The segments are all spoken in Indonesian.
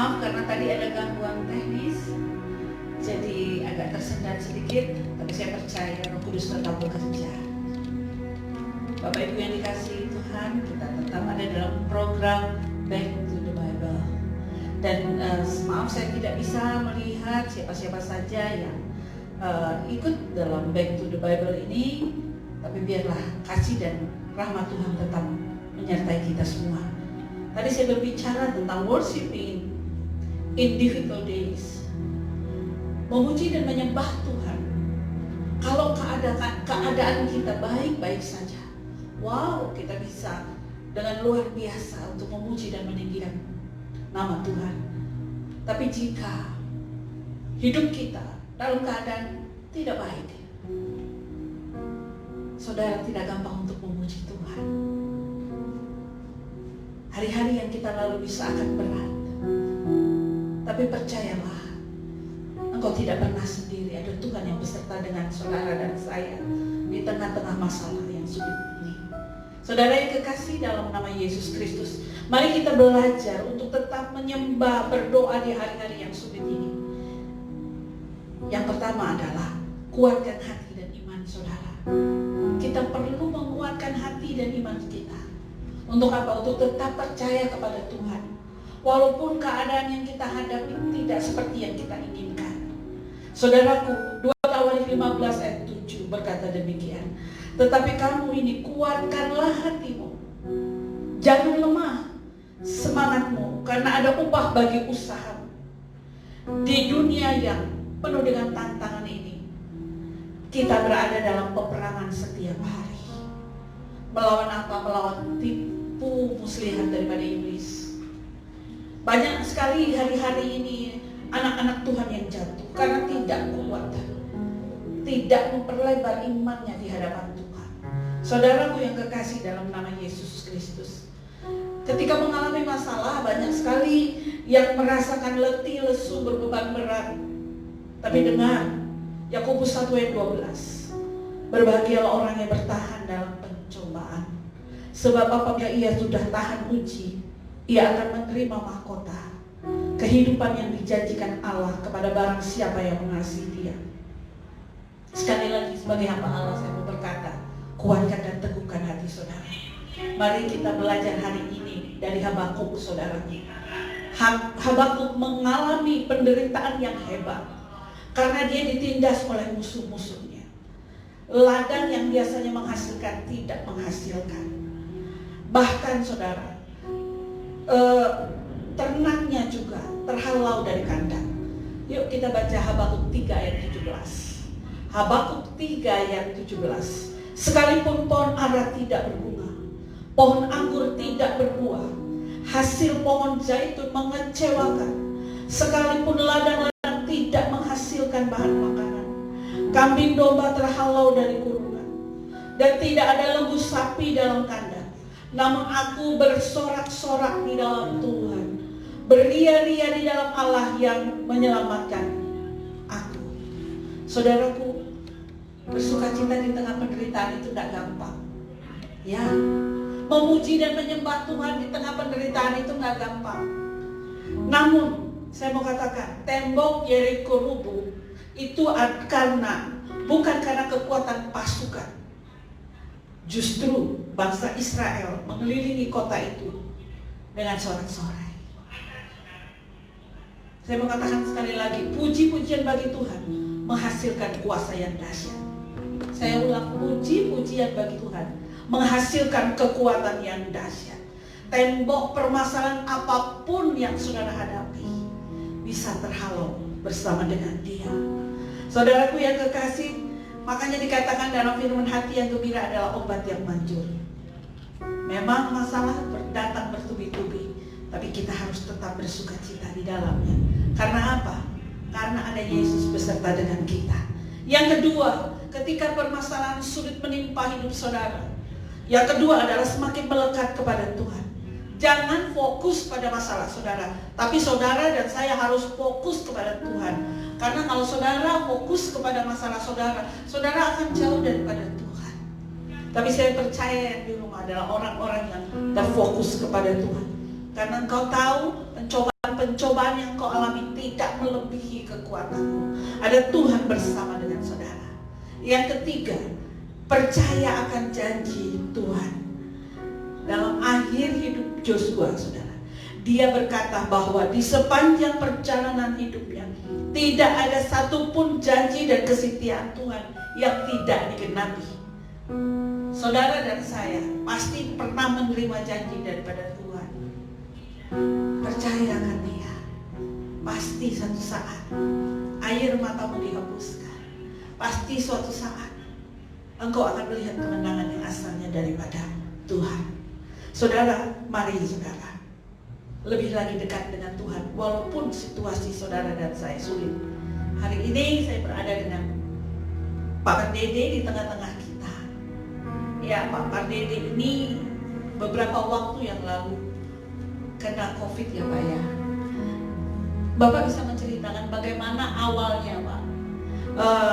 Maaf karena tadi ada gangguan teknis, jadi agak tersendat sedikit, tapi saya percaya Roh Kudus tetap bekerja. Bapak Ibu yang dikasihi Tuhan, kita tetap ada dalam program Back to the Bible. Dan maaf saya tidak bisa melihat siapa-siapa saja yang ikut dalam Back to the Bible ini, tapi biarlah kasih dan rahmat Tuhan tetap menyertai kita semua. Tadi saya berbicara tentang worshiping in difficult days, memuji dan menyembah Tuhan kalau keadaan kita baik-baik saja. Wow, kita bisa dengan luar biasa untuk memuji dan meninggikan nama Tuhan. Tapi jika hidup kita dalam keadaan tidak baik, saudara tidak gampang untuk memuji Tuhan. Hari-hari yang kita lalui bisa akan berat, tapi percayalah, engkau tidak pernah sendiri. Ada Tuhan yang beserta dengan saudara dan saya di tengah-tengah masalah yang sulit ini. Saudara yang kekasih dalam nama Yesus Kristus, mari kita belajar untuk tetap menyembah, berdoa di hari-hari yang sulit ini. Yang pertama adalah kuatkan hati dan iman saudara. Kita perlu menguatkan hati dan iman kita. Untuk apa? Untuk tetap percaya kepada Tuhan. Walaupun keadaan yang kita hadapi tidak seperti yang kita inginkan. Saudaraku, 2 Tawarikh 15 ayat 7 berkata demikian. Tetapi kamu ini kuatkanlah hatimu. Jangan lemah semangatmu, karena ada upah bagi usahamu. Di dunia yang penuh dengan tantangan ini, kita berada dalam peperangan setiap hari. Melawan apa? Melawan tipu muslihat daripada iblis. Banyak sekali hari-hari ini anak-anak Tuhan yang jatuh karena tidak kuat, tidak memperlebar imannya di hadapan Tuhan. Saudaraku yang kekasih dalam nama Yesus Kristus, ketika mengalami masalah, banyak sekali yang merasakan letih, lesu, berbeban berat. Tapi dengar Yakobus 1 ayat 12, berbahagialah orang yang bertahan dalam pencobaan, sebab apabila ia sudah tahan uji, ia akan menerima mahkota kehidupan yang dijanjikan Allah kepada barang siapa yang mengasihi Dia. Sekali lagi, sebagai hamba Allah saya mau berkata, kuatkan dan teguhkan hati saudara. Mari kita belajar hari ini dari Habakuk saudara. Habakuk mengalami penderitaan yang hebat karena dia ditindas oleh musuh-musuhnya. Ladang yang biasanya menghasilkan tidak menghasilkan. Bahkan saudara, ternaknya juga terhalau dari kandang. Yuk kita baca Habakuk 3 ayat 17. Habakuk 3 ayat 17. Sekalipun pohon ara tidak berbunga, pohon anggur tidak berbuah, hasil pohon zaitun mengecewakan, sekalipun ladang-ladang tidak menghasilkan bahan makanan, kambing domba terhalau dari kurungan, dan tidak ada lembu sapi dalam kandang, namun aku bersorak-sorak di dalam Tuhan, beria-ria di dalam Allah yang menyelamatkan aku. Saudaraku, bersukacita di tengah penderitaan itu tidak gampang. Ya, memuji dan menyembah Tuhan di tengah penderitaan itu tidak gampang. Namun, saya mau katakan, tembok Yeriko rubuh itu bukan karena kekuatan pasukan. Justru bangsa Israel mengelilingi kota itu dengan sorak-sorai. Saya mau katakan sekali lagi, puji-pujian bagi Tuhan menghasilkan kuasa yang dahsyat. Saya ulang, puji-pujian bagi Tuhan menghasilkan kekuatan yang dahsyat. Tembok permasalahan apapun yang saudara hadapi bisa terhalau bersama dengan Dia. Saudaraku yang kekasih, makanya dikatakan dalam firman, hati yang gembira adalah obat yang manjur. Memang masalah datang bertubi-tubi, tapi kita harus tetap bersukacita di dalamnya. Karena apa? Karena ada Yesus beserta dengan kita. Yang kedua, ketika permasalahan sulit menimpa hidup saudara, yang kedua adalah semakin melekat kepada Tuhan. Jangan fokus pada masalah saudara, tapi saudara dan saya harus fokus kepada Tuhan. Karena kalau saudara fokus kepada masalah saudara, saudara akan jauh daripada Tuhan. Tapi saya percaya yang di rumah adalah orang-orang yang terfokus kepada Tuhan. Karena engkau tahu pencobaan pencobaan yang kau alami tidak melebihi kekuatanmu. Ada Tuhan bersama dengan saudara. Yang ketiga, percaya akan janji Tuhan. Dalam akhir hidup Joshua, saudara, dia berkata bahwa di sepanjang perjalanan hidupnya tidak ada satupun janji dan kesetiaan Tuhan yang tidak digenapi. Saudara dan saya pasti pernah menerima janji daripada Tuhan. Percaya akan Dia. Pasti suatu saat air matamu dihembuskan. Pasti suatu saat engkau akan melihat kemenangan yang asalnya daripada Tuhan. Saudara, mari saudara lebih lagi dekat dengan Tuhan. Walaupun situasi saudara dan saya sulit. Hari ini saya berada dengan Pak Pardede di tengah-tengah kita. Ya, Pak Pardede ini beberapa waktu yang lalu kena COVID ya Pak ya. Bapak bisa menceritakan bagaimana awalnya Pak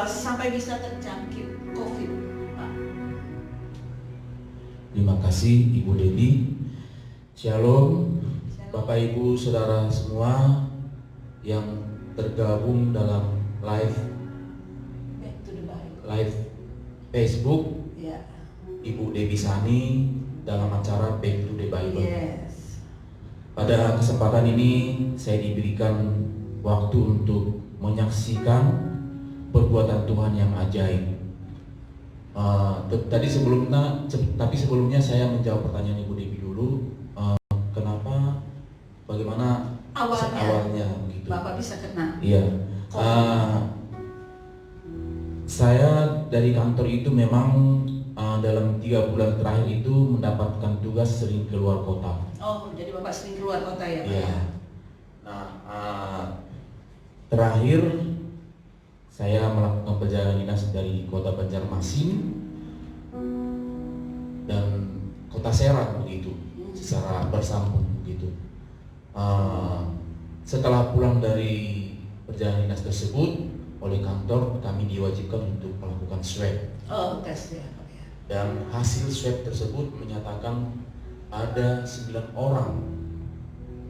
sampai bisa terjangkit COVID Pak. Terima kasih Ibu Dedi. Shalom Bapak Ibu Saudara semua yang tergabung dalam live Facebook Ya. Ibu Dewi Sani dalam acara Back to the Bible. Yes. Pada kesempatan ini saya diberikan waktu untuk menyaksikan perbuatan Tuhan yang ajaib. Tapi sebelumnya saya menjawab pertanyaan Ibu Dewi dulu. Kenapa, bagaimana awalnya begitu? Bapak bisa kena. Iya. Saya dari kantor itu memang dalam 3 bulan terakhir itu mendapatkan tugas sering keluar kota. Oh, jadi Bapak sering keluar kota ya Pak? Iya. Nah, terakhir saya melakukan perjalanan dinas dari kota Banjarmasin dan kota Serang begitu, secara bersambung begitu. Setelah pulang dari perjalanan dinas tersebut, oleh kantor kami diwajibkan untuk melakukan swab. Oh, tes ya. Dan hasil swab tersebut menyatakan ada 9 orang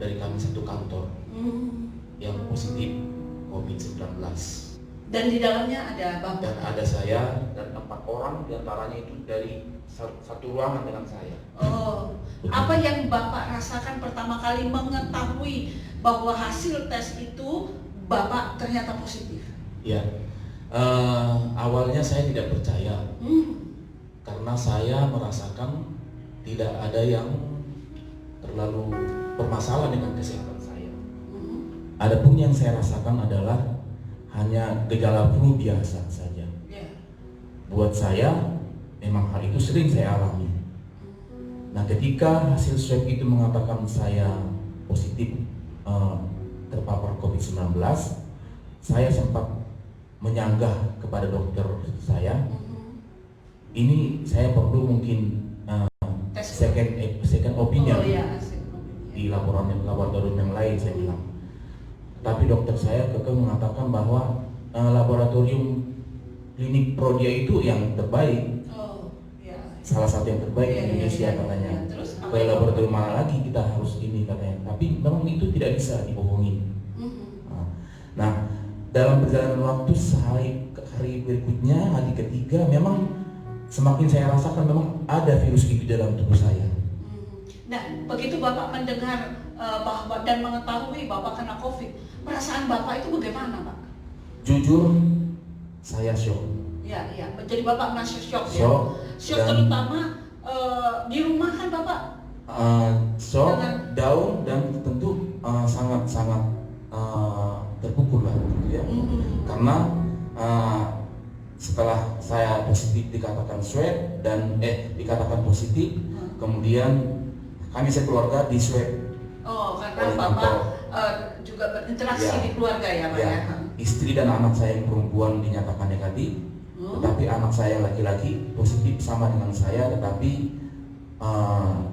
dari kami satu kantor yang positif COVID-19. Dan di dalamnya ada Bapak? Dan ada saya dan 4 orang, diantaranya itu dari satu ruangan dengan saya. Oh, apa yang Bapak rasakan pertama kali mengetahui bahwa hasil tes itu Bapak ternyata positif? Ya, awalnya saya tidak percaya karena saya merasakan tidak ada yang terlalu bermasalah dengan kesehatan saya. Adapun yang saya rasakan adalah hanya gejala flu biasa saja. Buat saya memang hal itu sering saya alami. Nah, ketika hasil swab itu mengatakan saya positif terpapar COVID-19, saya sempat menyanggah kepada dokter saya, ini saya perlu mungkin second opinion di laboratorium yang lain, saya bilang. Tapi dokter saya kekeh mengatakan bahwa laboratorium klinik Prodia itu yang terbaik, salah satu yang terbaik di Indonesia katanya. Ke laboratorium mana lagi kita harus ini katanya. Tapi memang itu tidak bisa dibohongin. Nah, dalam perjalanan waktu hari berikutnya, hari ketiga, memang semakin saya rasakan memang ada virus itu dalam tubuh saya. Nah, begitu Bapak mendengar bahwa dan mengetahui Bapak kena COVID, perasaan Bapak itu bagaimana, Pak? Jujur, saya shock. Ya, jadi Bapak merasa shock ya? Shock terutama di rumah kan Bapak? Shock, down, dan tentu sangat-sangat terpukul lah gitu ya. Karena setelah saya positif dikatakan swab dan dikatakan positif, kemudian kami sekeluarga di swab. Oh, karena Bapak juga berinteraksi di keluarga ya Pak ya? Istri dan anak saya yang perempuan dinyatakan negatif, tetapi anak saya laki-laki positif sama dengan saya, tetapi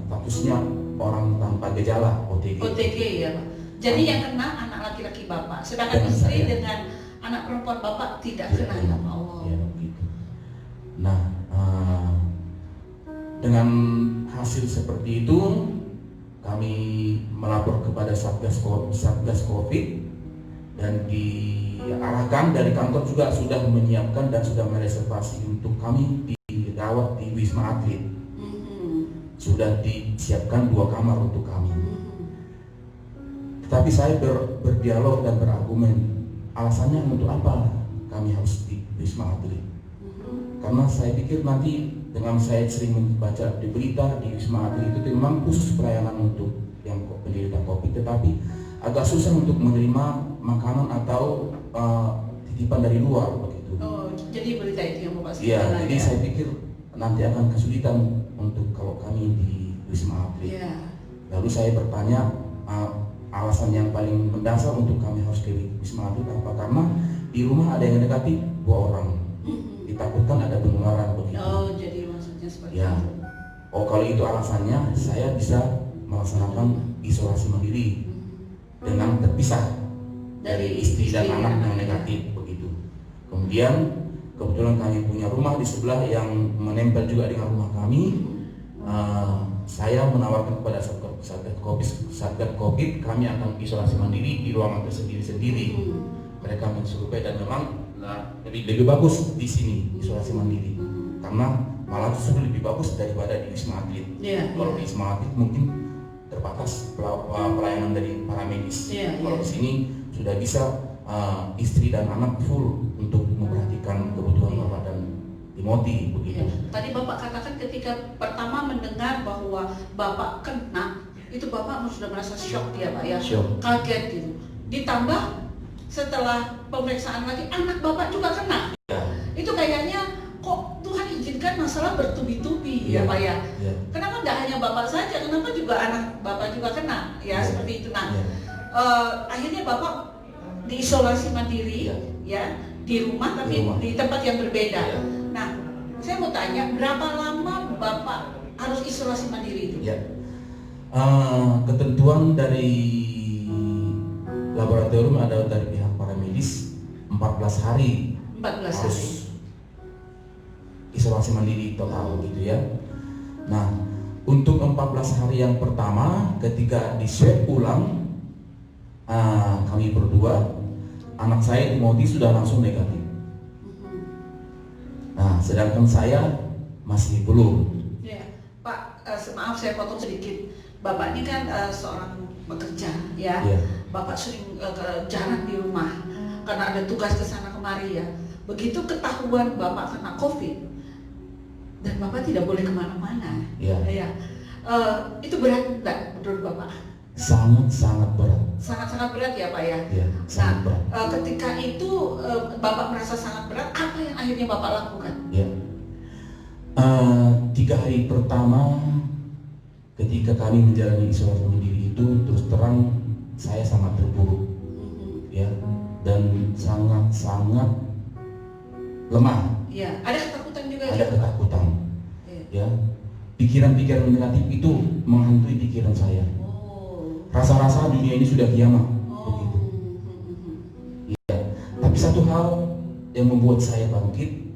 statusnya orang tanpa gejala, OTG. OTG ya Pak. Jadi yang kena anak laki-laki Bapak, sedangkan istri dengan anak perempuan Bapak tidak kena ya Pak. Ya, begitu. Nah, dengan hasil seperti itu kami melapor kepada Satgas Covid, dan diarahkan dari kantor juga sudah menyiapkan dan sudah mereservasi untuk kami dirawat di Wisma Atlet. Sudah disiapkan 2 kamar untuk kami. Tetapi saya berdialog dan berargumen, alasannya untuk apa kami harus di Wisma Atlet? Karena saya pikir nanti dengan saya sering membaca di berita di Wisma Atlet itu memang khusus pelayanan untuk yang penderita COVID, tetapi agak susah untuk menerima makanan atau titipan dari luar begitu. Oh, jadi berita itu yang Bapak Iya, jadi saya pikir nanti akan kesulitan untuk kalau kami di Wisma Atlet. Lalu saya bertanya alasan yang paling mendasar untuk kami harus ke Wisma Atlet apa? Karena di rumah ada yang negatif 2 orang. Ditakutkan ada penularan begitu. Oh, jadi maksudnya seperti ya. itu. Oh, kalau itu alasannya, saya bisa melaksanakan isolasi mandiri dengan terpisah dari istri dan anak yang negatif begitu. Kemudian kebetulan kami punya rumah di sebelah yang menempel juga dengan rumah kami. Saya menawarkan kepada Satgas Covid, kami akan isolasi mandiri di ruangan tersendiri-sendiri. Mereka mensurvei dan memang lebih bagus di sini isolasi mandiri, karena malah justru lebih bagus daripada di Wisma Atlet. Kalau di Wisma Atlet mungkin terbatas pelayanan dari para medis. Kalau di sini sudah bisa istri dan anak full untuk memperhatikan kebutuhan Bapak dan Timothy begitu. Tadi Bapak katakan ketika pertama mendengar bahwa Bapak kena, itu Bapak sudah merasa shock ya Pak ya, kaget gitu. Ditambah setelah pemeriksaan lagi anak Bapak juga kena. Itu kayaknya kok Tuhan izinkan masalah bertubi-tubi ya Pak ya. Kenapa nggak hanya Bapak saja, kenapa juga anak Bapak juga kena ya seperti itu. Nah, akhirnya Bapak diisolasi mandiri ya di rumah tapi di tempat yang berbeda. Nah, saya mau tanya berapa lama Bapak harus isolasi mandiri itu? Ketentuan dari laboratorium ada dari pihak para medis 14 hari harus isolasi mandiri total gitu ya. Nah, untuk 14 hari yang pertama ketika di swab ulang kami berdua, anak saya Timothy sudah langsung negatif. Nah, sedangkan saya masih belum. Pak, maaf saya potong sedikit. Bapak ini kan seorang bekerja ya. Bapak sering jarang di rumah karena ada tugas ke sana kemari ya. Begitu ketahuan Bapak kena COVID dan Bapak tidak boleh kemana-mana. Itu berat nggak menurut Bapak? Sangat berat. Sangat berat ya Pak ya. Sangat berat. Ketika itu Bapak merasa sangat berat, apa yang akhirnya Bapak lakukan? 3 hari pertama ketika kami menjalani isolasi mandiri itu terus terang saya sangat terpuruk ya, dan sangat lemah. Ada ketakutan juga. Ada ketakutan. Ya, pikiran-pikiran negatif itu menghantui pikiran saya. Rasa-rasa dunia ini sudah kiamat begitu. Ya, tapi satu hal yang membuat saya bangkit,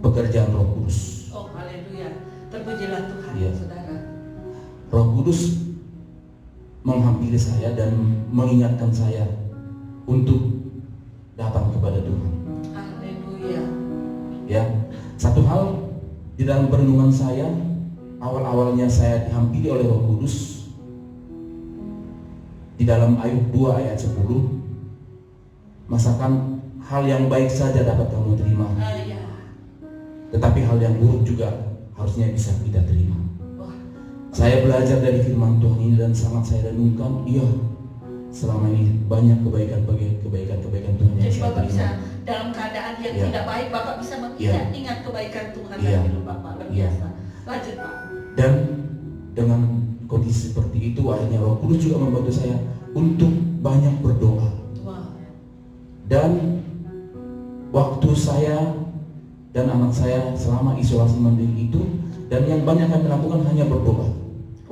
pekerjaan Roh Kudus. Oh, haleluya. Terpujilah Tuhan, Saudara. Roh Kudus menghampiri saya dan mengingatkan saya untuk datang kepada Tuhan. Haleluya. Ya, satu hal di dalam perenungan saya, awal-awalnya saya dihampiri oleh Roh Kudus di dalam Ayub 2 ayat 10, masakan hal yang baik saja dapat kamu terima, tetapi hal yang buruk juga harusnya bisa kita terima. Saya belajar dari firman Tuhan ini dan sangat saya renungkan, selama ini banyak kebaikan Tuhan yang jadi saya Bapak terima. bisa dalam keadaan yang tidak baik, Bapak bisa mengingat kebaikan Tuhan dalam hidup Bapak. Luar biasa. Lanjut Pak. Dan dengan kondisi seperti itu, akhirnya Roh Kudus juga membantu saya untuk banyak berdoa. Dan waktu saya dan anak saya selama isolasi mandiri itu, dan yang banyak kami lakukan hanya berdoa.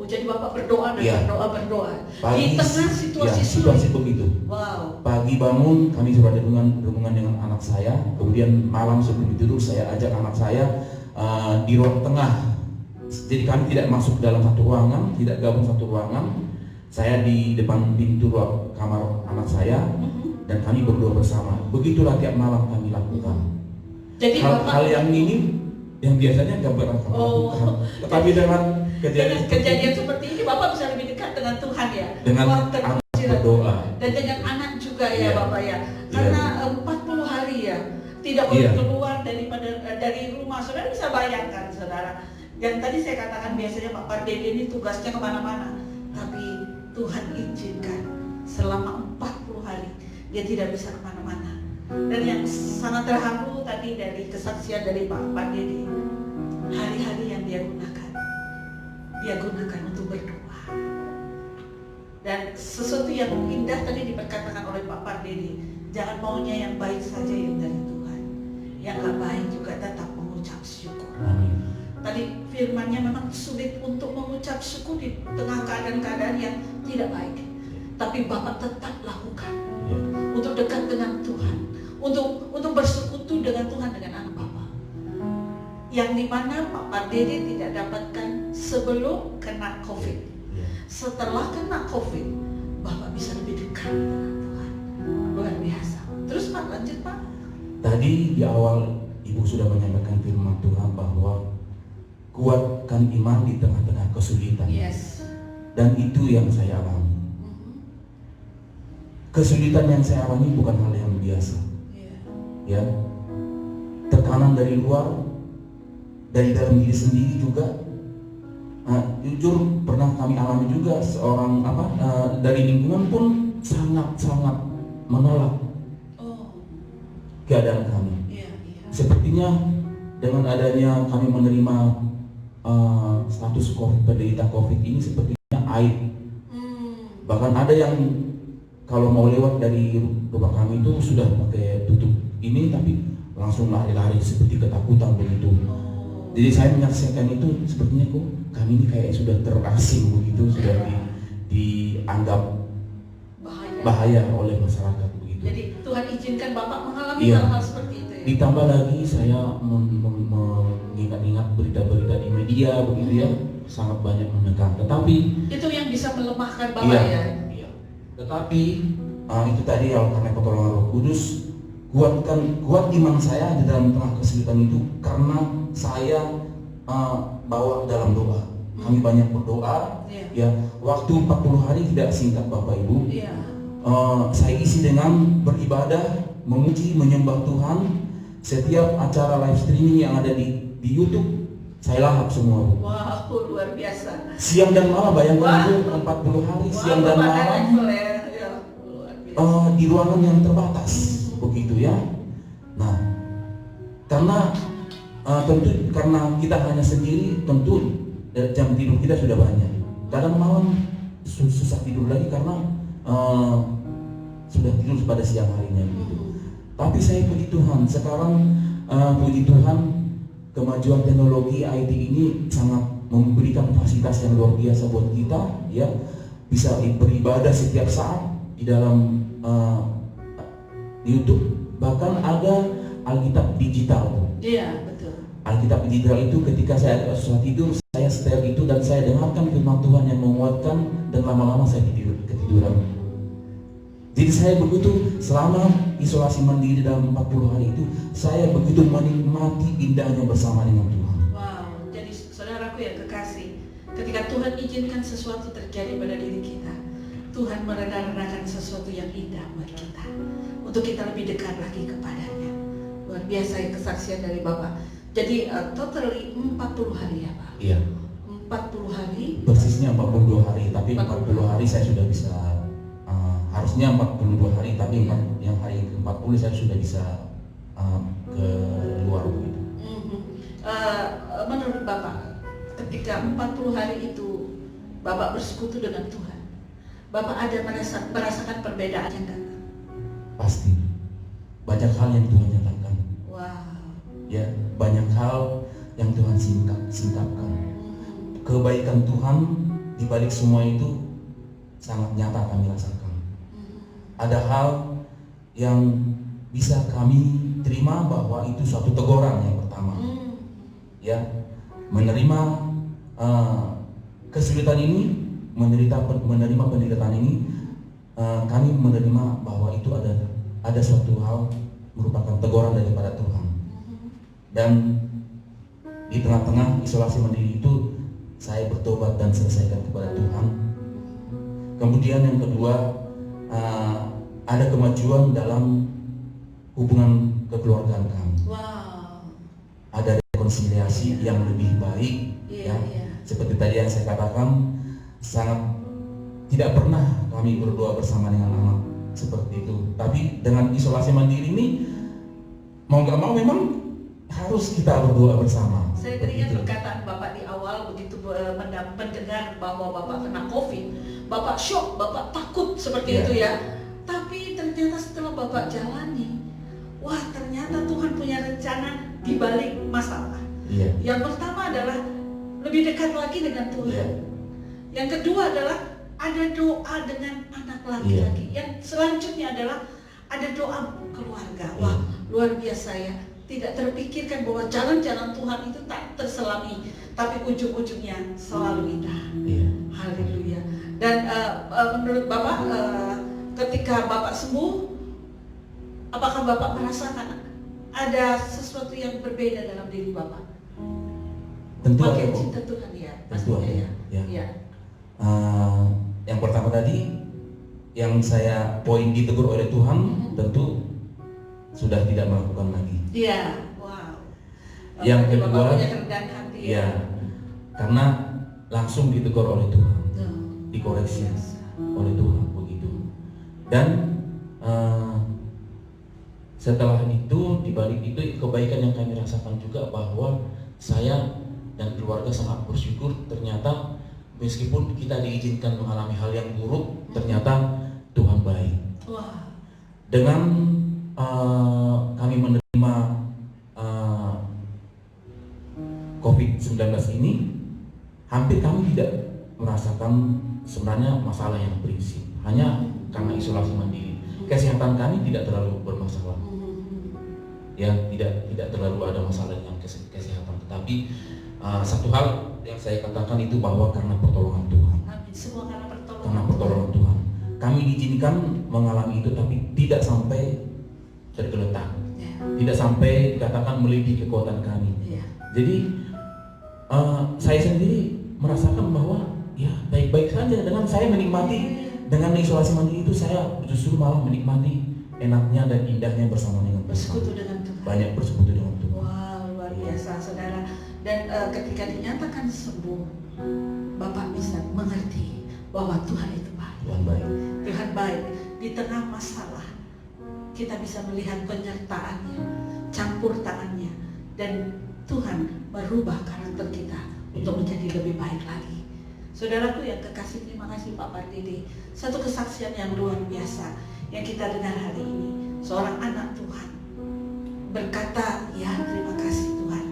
Jadi Bapak berdoa dan berdoa Pagi, di tengah situasi begitu. Pagi bangun kami sudah renungan dengan anak saya, kemudian malam sebelum tidur saya ajak anak saya di ruang tengah Jadi kami tidak masuk dalam satu ruangan, tidak gabung satu ruangan. Saya di depan pintu kamar anak saya dan kami berdoa bersama. Begitulah tiap malam kami lakukan. Jadi hal yang ini yang biasanya nggak pernah kami lakukan. Tetapi dengan kejadian seperti ini Bapak bisa lebih dekat dengan Tuhan ya. Dengan anak berdoa. Dan dengan anak juga ya Bapak ya. Karena 40 hari ya tidak boleh keluar dari rumah. Saudara bisa bayangkan saudara. Dan tadi saya katakan biasanya Pak Pardede ini tugasnya kemana-mana. Tapi Tuhan izinkan selama 40 hari dia tidak bisa kemana-mana. Dan yang sangat terharu tadi dari kesaksian dari Pak Pardede, hari-hari yang dia gunakan untuk berdoa. Dan sesuatu yang indah tadi diperkatakan oleh Pak Pardede, jangan maunya yang baik saja yang dari Tuhan, yang gak baik juga tetap mengucap syukur. Tadi firman-Nya memang sulit untuk mengucap syukur di tengah keadaan-keadaan yang tidak baik. Tapi Bapak tetap lakukan untuk dekat dengan Tuhan, untuk bersekutu dengan Tuhan dengan anak Bapak. Yang dimana Pak Pardede tidak dapatkan sebelum kena COVID. Setelah kena COVID, Bapak bisa lebih dekat dengan Tuhan. Luar biasa. Terus Pak, lanjut Pak. Tadi di awal Ibu sudah menyampaikan firman Tuhan bahwa kuatkan iman di tengah-tengah kesulitan. Yes. Dan itu yang saya alami. Kesulitan yang saya alami bukan hal yang biasa. Ya, tekanan dari luar, dari dalam diri sendiri juga. Jujur pernah kami alami juga seorang dari lingkungan pun sangat menolak keadaan kami. Sepertinya dengan adanya kami menerima status penderita COVID ini sepertinya aib. Bahkan ada yang kalau mau lewat dari rumah kami itu sudah pakai tutup ini, tapi langsung lari-lari seperti ketakutan begitu. Jadi saya menyaksikan itu sepertinya kok kami ini kayak sudah terasing begitu, sudah dianggap bahaya oleh masyarakat begitu. Jadi Tuhan izinkan Bapak mengalami hal-hal seperti itu ya? Ditambah lagi saya mengingat-ingat berita-berita di media begitu ya, sangat banyak menekan. Tetapi itu yang bisa melemahkan Bapak ya? Tetapi itu tadi karena pertolongan Roh Kudus, kuat iman saya di dalam tengah kesulitan itu karena saya bawa dalam doa. Kami banyak berdoa. Ya, waktu 40 hari tidak singkat Bapak Ibu. Saya isi dengan beribadah, memuji, menyembah Tuhan. Setiap acara live streaming yang ada di YouTube saya lahap semua. Wow, luar biasa. Siang dan malam, bayangkan itu 40 hari siang dan malam. Di ruangan yang terbatas, begitu ya. Nah, karena tentu karena kita hanya sendiri, tentu jam tidur kita sudah banyak. Kadang malam susah tidur lagi karena sudah tidur pada siang harinya gitu. Tapi saya puji Tuhan, sekarang puji Tuhan kemajuan teknologi IT ini sangat memberikan fasilitas yang luar biasa buat kita ya. Bisa beribadah setiap saat di dalam YouTube, bahkan ada Alkitab digital. Iya, betul. Alkitab digital itu ketika saya susah tidur, saya setel itu dan saya dengarkan firman Tuhan yang menguatkan dan lama-lama saya ketiduran. Jadi saya begitu selama isolasi mandiri dalam 40 hari itu, saya begitu menikmati indahnya bersama dengan Tuhan. Wow, jadi saudaraku yang kekasih, ketika Tuhan izinkan sesuatu terjadi pada diri kita, Tuhan mereda-redakan sesuatu yang indah buat kita, untuk kita lebih dekat lagi kepadanya. Luar biasa ya kesaksian dari Bapak. Jadi totally 40 hari ya Pak? Iya. 40 hari? Persisnya 42 hari, tapi 40 hari saya sudah bisa, harusnya 42 hari, tapi yang hari ke-40 saya sudah bisa keluar begitu. Menurut Bapak, ketika 40 hari itu Bapak bersekutu dengan Tuhan, Bapak ada merasakan perbedaannya enggak? Pasti. Banyak hal yang Tuhan nyatakan. Wow. Ya, banyak hal yang Tuhan singkapkan. Kebaikan Tuhan di balik semua itu sangat nyata kami rasakan. Ada hal yang bisa kami terima bahwa itu suatu teguran yang pertama. Ya, menerima kesulitan ini, menerima penderitaan ini, kami menerima bahwa itu ada suatu hal merupakan teguran daripada Tuhan. Dan di tengah-tengah isolasi mandiri itu saya bertobat dan selesaikan kepada Tuhan. Kemudian yang kedua, ada kemajuan dalam hubungan kekeluargaan kami. Wow. Ada rekonsiliasi yang lebih baik, ya. Seperti tadi yang saya katakan, sangat tidak pernah kami berdoa bersama dengan anak seperti itu. Tapi dengan isolasi mandiri ini, mau nggak mau memang harus kita berdoa bersama. Saya teringat perkataan Bapak di awal begitu mendengar bahwa Bapak kena COVID, Bapak shock, Bapak takut seperti itu ya. Tapi ternyata setelah Bapak jalani, wah ternyata Tuhan punya rencana di balik masalah. Yang pertama adalah lebih dekat lagi dengan Tuhan. Yang kedua adalah ada doa dengan anak laki-laki. Yang selanjutnya adalah ada doa keluarga. Wah luar biasa ya. Tidak terpikirkan bahwa jalan-jalan Tuhan itu tak terselami, tapi ujung-ujungnya selalu indah. Haleluya. Dan menurut Bapak, ketika Bapak sembuh, apakah Bapak merasakan ada sesuatu yang berbeda dalam diri Bapak? Tentu makin cinta Tuhan ya, pastinya ya. Yang pertama tadi, yang saya poin ditegur oleh Tuhan, tentu sudah tidak melakukan lagi. Iya, wow. Yang kedua, hati, ya, karena langsung ditegur oleh Tuhan, dikoreksi oleh Tuhan begitu. Dan setelah itu, dibalik itu kebaikan yang kami rasakan juga bahwa saya dan keluarga sangat bersyukur. Ternyata meskipun kita diizinkan mengalami hal yang buruk, ternyata Tuhan baik. Wow. Dengan kami menerima COVID-19 ini, hampir kami tidak merasakan sebenarnya masalah yang prinsip, hanya karena isolasi mandiri. Kesehatan kami tidak terlalu bermasalah, ya, tidak terlalu ada masalah dengan kesehatan. Tetapi satu hal yang saya katakan itu bahwa karena pertolongan Tuhan. Semua karena pertolongan Tuhan. Kami diizinkan mengalami itu, tapi tidak sampai tergeletak, tidak sampai dikatakan melebihi kekuatan kami. Jadi saya sendiri merasakan bahwa ya baik-baik saja dengan saya menikmati. Dengan isolasi mandiri itu saya justru malah menikmati enaknya dan indahnya bersama dengan Tuhan. Bersekutu dengan Tuhan. Banyak bersekutu dengan Tuhan. Wah, luar biasa saudara. Dan ketika dinyatakan sembuh, Bapak bisa mengerti bahwa Tuhan itu baik. Tuhan baik. Tuhan baik. Di tengah masalah kita bisa melihat penyertaannya, campur tangannya, dan Tuhan merubah karakter kita untuk menjadi lebih baik lagi. Saudaraku yang kekasih, terima kasih Pak Pardede. Satu kesaksian yang luar biasa yang kita dengar hari ini. Seorang anak Tuhan berkata, ya terima kasih Tuhan.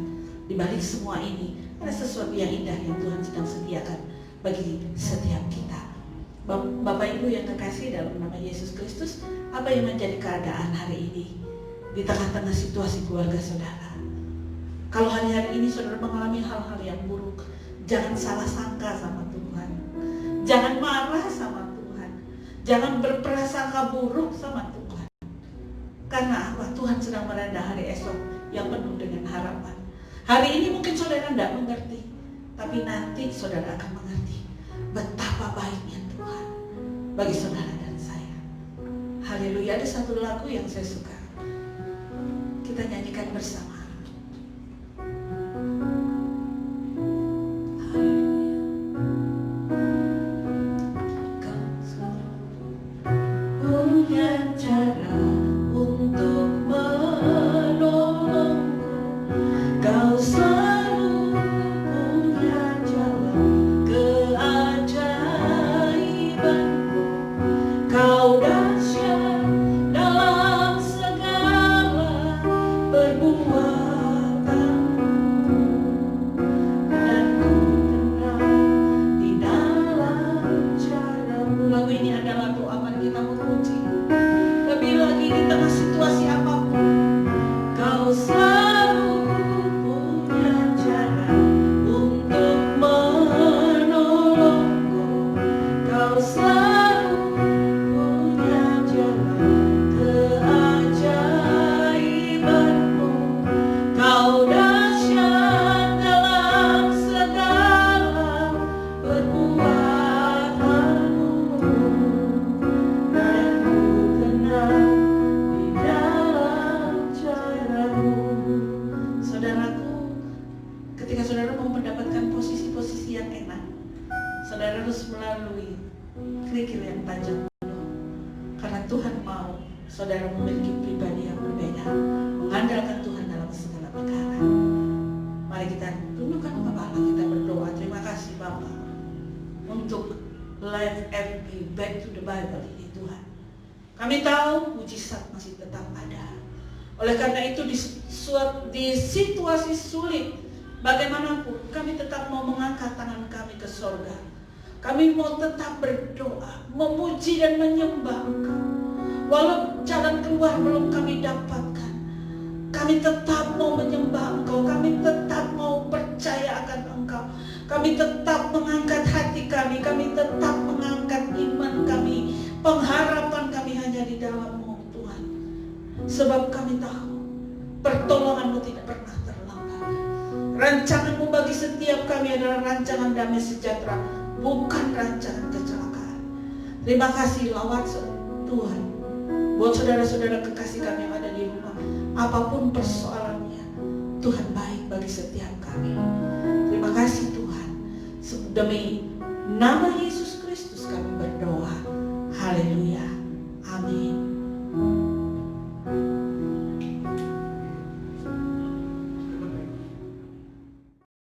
Di balik semua ini ada sesuatu yang indah yang Tuhan sedang sediakan bagi setiap kita. Bapak Ibu yang kekasih dalam nama Yesus Kristus, apa yang menjadi keadaan hari ini di tengah-tengah situasi keluarga saudara? Kalau hari-hari ini saudara mengalami hal-hal yang buruk, jangan salah sangka sama Tuhan. Jangan marah sama Tuhan. Jangan berprasangka buruk sama Tuhan. Karena apa? Tuhan sedang merenda hari esok yang penuh dengan harapan. Hari ini mungkin saudara tidak mengerti, tapi nanti saudara akan mengerti betapa baiknya Tuhan bagi saudara dan saya. Haleluya. Ada satu lagu yang saya suka, kita nyanyikan bersama. Kau dahsyat dalam segala perbuatan. Ketika saudara mau mendapatkan posisi-posisi yang enak, saudara harus melalui kerikil yang tajam. Karena Tuhan mau saudara memiliki pribadi yang berbeda, mengandalkan Tuhan dalam segala perkara. Mari kita tundukkan kepala, kita berdoa. Terima kasih Bapa untuk Live FB Back to the Bible ini Tuhan. Kami tahu mujizat masih tetap ada. Oleh karena itu di situasi sulit bagaimanapun, kami tetap mau mengangkat tangan kami ke sorga. Kami mau tetap berdoa, memuji dan menyembah Engkau. Walau jalan keluar belum kami dapatkan, kami tetap mau menyembah Engkau. Kami tetap mau percaya akan Engkau. Kami tetap mengangkat hati kami. Kami tetap mengangkat iman kami. Pengharapan kami hanya di dalam-Mu Tuhan. Sebab kami tahu pertolongan-Mu tidak pernah terlambat. Rancangan-Mu bagi setiap kami adalah rancangan damai sejahtera, bukan rancangan kecelakaan. Terima kasih lawat Tuhan buat saudara-saudara kekasih kami yang ada di rumah. Apapun persoalannya, Tuhan baik bagi setiap kami. Terima kasih Tuhan. Demi nama